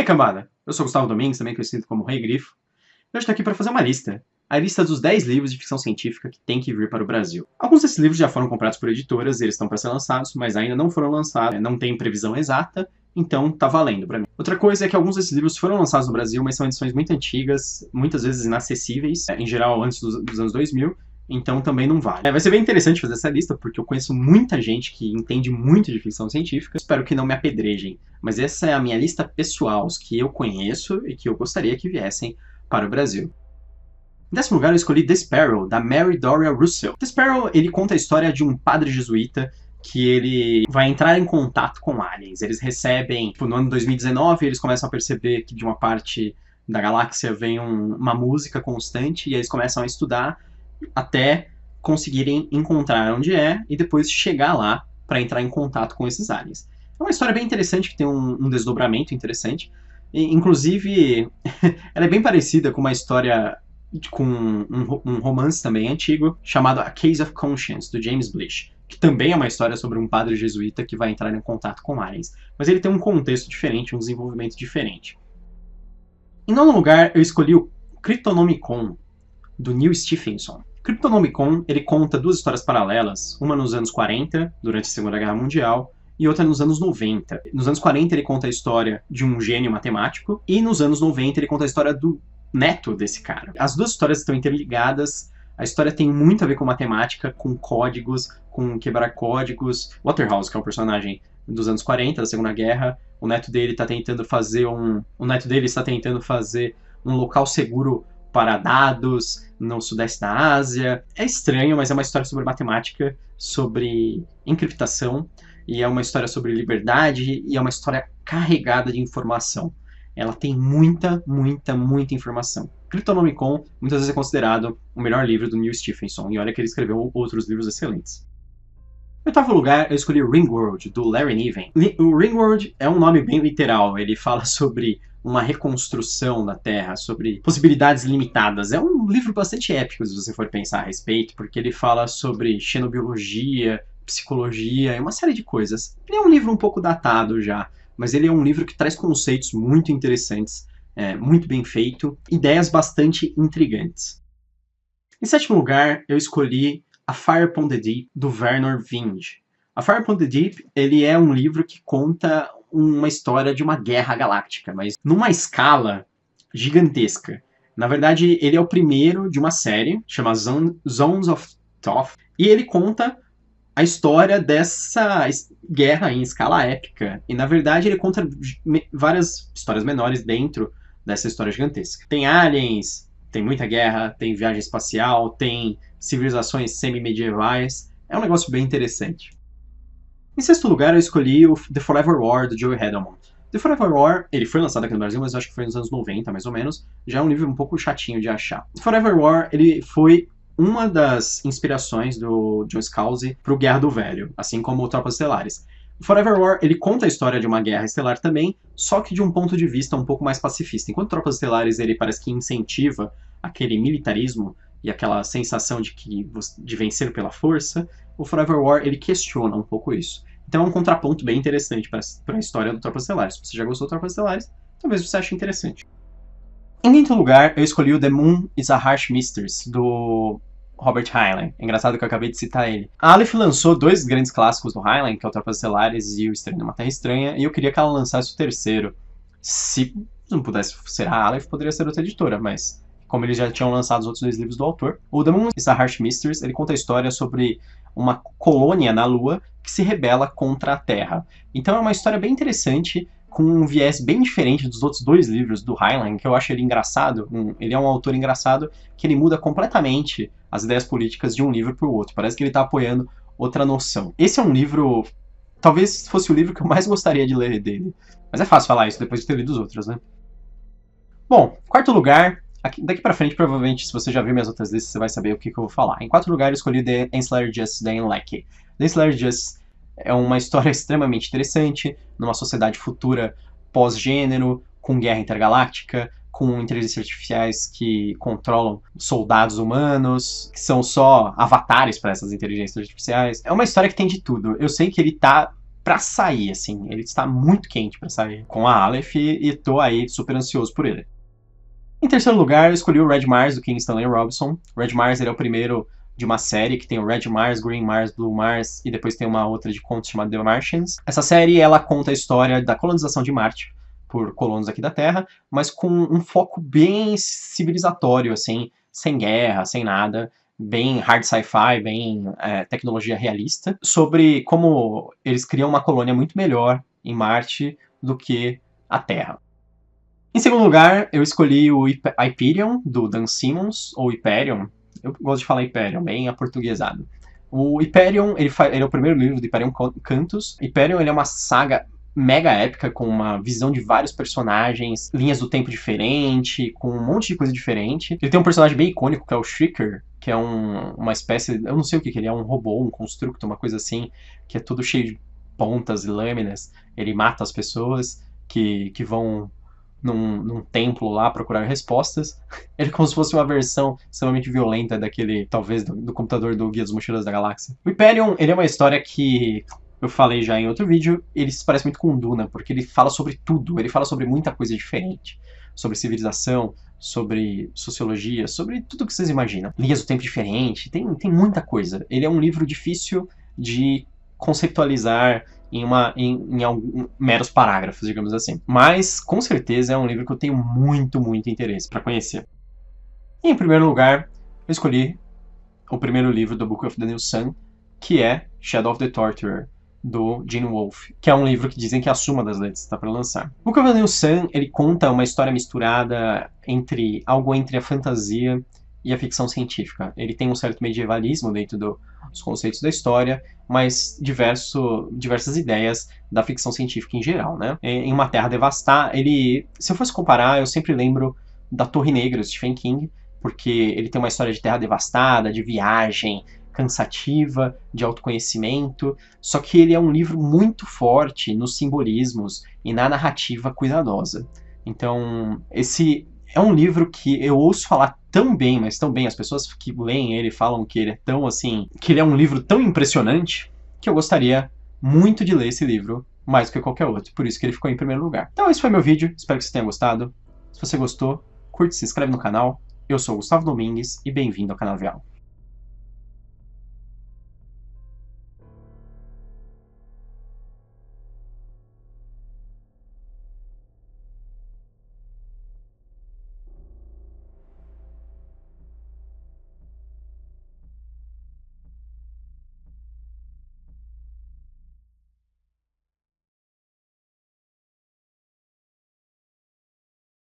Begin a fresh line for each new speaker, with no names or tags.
cambada! Eu sou Gustavo Domingues, também conhecido como Rei Grifo, e hoje estou aqui para fazer uma lista. A lista dos 10 livros de ficção científica que tem que vir para o Brasil. Alguns desses livros já foram comprados por editoras, eles estão para ser lançados, mas ainda não foram lançados, não tem previsão exata, então tá valendo para mim. Outra coisa é que alguns desses livros foram lançados no Brasil, mas são edições muito antigas, muitas vezes inacessíveis, em geral antes dos anos 2000, então também não vale. Vai ser bem interessante fazer essa lista, porque eu conheço muita gente que entende muito de ficção científica. Espero que não me apedrejem, mas essa é a minha lista pessoal, os que eu conheço e que eu gostaria que viessem para o Brasil. Em 10º lugar, eu escolhi The Sparrow, da Mary Doria Russell. The Sparrow, ele conta a história de um padre jesuíta que ele vai entrar em contato com aliens. Eles recebem, no ano 2019, eles começam a perceber que de uma parte da galáxia vem uma música constante, e eles começam a estudar até conseguirem encontrar onde é e depois chegar lá para entrar em contato com esses aliens. É uma história bem interessante, que tem um desdobramento interessante. E, inclusive, ela é bem parecida com uma história, com um romance também antigo, chamado A Case of Conscience, do James Blish, que também é uma história sobre um padre jesuíta que vai entrar em contato com aliens. Mas ele tem um contexto diferente, um desenvolvimento diferente. Em 9º lugar, eu escolhi o Cryptonomicon, do Neal Stephenson. Cryptonomicon, ele conta duas histórias paralelas, uma nos anos 40, durante a Segunda Guerra Mundial, e outra nos anos 90. Nos anos 40 ele conta a história de um gênio matemático, e nos anos 90 ele conta a história do neto desse cara. As duas histórias estão interligadas, a história tem muito a ver com matemática, com códigos, com quebrar códigos. Waterhouse, que é um personagem dos anos 40, da Segunda Guerra, o neto dele está tentando fazer um local seguro para dados no sudeste da Ásia. É estranho, mas é uma história sobre matemática, sobre encriptação, e é uma história sobre liberdade, e é uma história carregada de informação. Ela tem muita informação. Cryptonomicon muitas vezes é considerado o melhor livro do Neal Stephenson, e olha que ele escreveu outros livros excelentes. Em 8º lugar, eu escolhi Ringworld, do Larry Niven. O Ringworld é um nome bem literal, ele fala sobre uma reconstrução da Terra, sobre possibilidades limitadas. É um livro bastante épico, se você for pensar a respeito, porque ele fala sobre xenobiologia, psicologia e uma série de coisas. Ele é um livro um pouco datado já, mas ele é um livro que traz conceitos muito interessantes, muito bem feito, ideias bastante intrigantes. Em 7º lugar, eu escolhi A Fire Upon the Deep, do Vernor Vinge. A Fire Upon the Deep, ele é um livro que conta uma história de uma guerra galáctica, mas numa escala gigantesca. Na verdade, ele é o primeiro de uma série, chamada Zones of Thoth, e ele conta a história dessa guerra em escala épica. E, na verdade, ele conta várias histórias menores dentro dessa história gigantesca. Tem aliens, tem muita guerra, tem viagem espacial, tem civilizações semi-medievais. É um negócio bem interessante. Em 6º lugar, eu escolhi o The Forever War, do Joe Hedelman. The Forever War, ele foi lançado aqui no Brasil, mas eu acho que foi nos anos 90, mais ou menos. Já é um livro um pouco chatinho de achar. The Forever War, ele foi uma das inspirações do John Scalzi para o Guerra do Velho, assim como o Tropas Estelares. O Forever War, ele conta a história de uma guerra estelar também, só que de um ponto de vista um pouco mais pacifista. Enquanto Tropas Estelares, ele parece que incentiva aquele militarismo e aquela sensação de vencer pela força, o Forever War, ele questiona um pouco isso. Então é um contraponto bem interessante para a história do Tropas Estelares. Se você já gostou do Tropas Estelares, talvez você ache interessante. Em 5º lugar, eu escolhi o The Moon is a Harsh Mistress, do Robert Heinlein. É engraçado que eu acabei de citar ele. A Aleph lançou dois grandes clássicos do Heinlein, que é o Tropas Estelares e o Estranho numa Terra Estranha, e eu queria que ela lançasse o terceiro. Se não pudesse ser a Aleph, poderia ser outra editora, mas como eles já tinham lançado os outros dois livros do autor. O The Moon is a Harsh Mistress, ele conta a história sobre uma colônia na Lua que se rebela contra a Terra. Então é uma história bem interessante, com um viés bem diferente dos outros dois livros do Heinlein, que eu acho ele engraçado. Ele é um autor engraçado, que ele muda completamente as ideias políticas de um livro para o outro. Parece que ele está apoiando outra noção. Esse é um livro, talvez fosse o livro que eu mais gostaria de ler dele. Mas é fácil falar isso depois de ter lido os outros, né? Bom, 4º lugar, daqui pra frente, provavelmente, se você já viu minhas outras listas, você vai saber o que eu vou falar. Em 4º lugar, eu escolhi The Ancillary Justice, da Ann Leckie. The Ancillary Justice é uma história extremamente interessante, numa sociedade futura pós-gênero, com guerra intergaláctica, com inteligências artificiais que controlam soldados humanos, que são só avatares para essas inteligências artificiais. É uma história que tem de tudo. Eu sei que ele tá pra sair, assim. Ele está muito quente pra sair com a Aleph e tô aí super ansioso por ele. Em terceiro lugar, eu escolhi o Red Mars, do King Stanley Robinson. O Red Mars ele é o primeiro de uma série que tem o Red Mars, Green Mars, Blue Mars e depois tem uma outra de contos chamada The Martians. Essa série ela conta a história da colonização de Marte por colonos aqui da Terra, mas com um foco bem civilizatório, assim, sem guerra, sem nada, bem hard sci-fi, bem tecnologia realista, sobre como eles criam uma colônia muito melhor em Marte do que a Terra. Em segundo lugar, eu escolhi o Hyperion, do Dan Simmons, ou Hyperion. Eu gosto de falar Hyperion, bem aportuguesado. O Hyperion, ele é o primeiro livro do Hyperion Cantos. Hyperion ele é uma saga mega épica, com uma visão de vários personagens, linhas do tempo diferente, com um monte de coisa diferente. Ele tem um personagem bem icônico, que é o Shrieker, que é uma espécie, eu não sei o que ele é, um robô, um constructo, uma coisa assim, que é todo cheio de pontas e lâminas. Ele mata as pessoas que vão num templo lá procurar respostas. Ele é como se fosse uma versão extremamente violenta daquele, talvez, do computador do Guia dos Mochileiros da Galáxia. O Hyperion, ele é uma história que eu falei já em outro vídeo, ele se parece muito com Duna, porque ele fala sobre tudo, ele fala sobre muita coisa diferente. Sobre civilização, sobre sociologia, sobre tudo que vocês imaginam. Linhas do tempo diferente, tem muita coisa. Ele é um livro difícil de conceitualizar em meros parágrafos, digamos assim. Mas, com certeza, é um livro que eu tenho muito interesse para conhecer. E, em primeiro lugar, eu escolhi o primeiro livro do Book of the New Sun, que é Shadow of the Torturer, do Gene Wolfe, que é um livro que dizem que é a suma das letras está para lançar. Book of the New Sun, ele conta uma história misturada entre algo entre a fantasia e a ficção científica. Ele tem um certo medievalismo dentro dos conceitos da história, mas diversas ideias da ficção científica em geral, né? Em Uma Terra Devastada, se eu fosse comparar, eu sempre lembro da Torre Negra, do Stephen King, porque ele tem uma história de terra devastada, de viagem cansativa, de autoconhecimento, só que ele é um livro muito forte nos simbolismos e na narrativa cuidadosa. Então, esse é um livro que eu ouço falar tão bem, mas tão bem, as pessoas que leem ele falam que ele é tão assim, que ele é um livro tão impressionante, que eu gostaria muito de ler esse livro, mais do que qualquer outro, por isso que ele ficou em primeiro lugar. Então esse foi meu vídeo, espero que você tenha gostado. Se você gostou, curte, se inscreve no canal. Eu sou o Gustavo Domingues e bem-vindo ao canal Vial.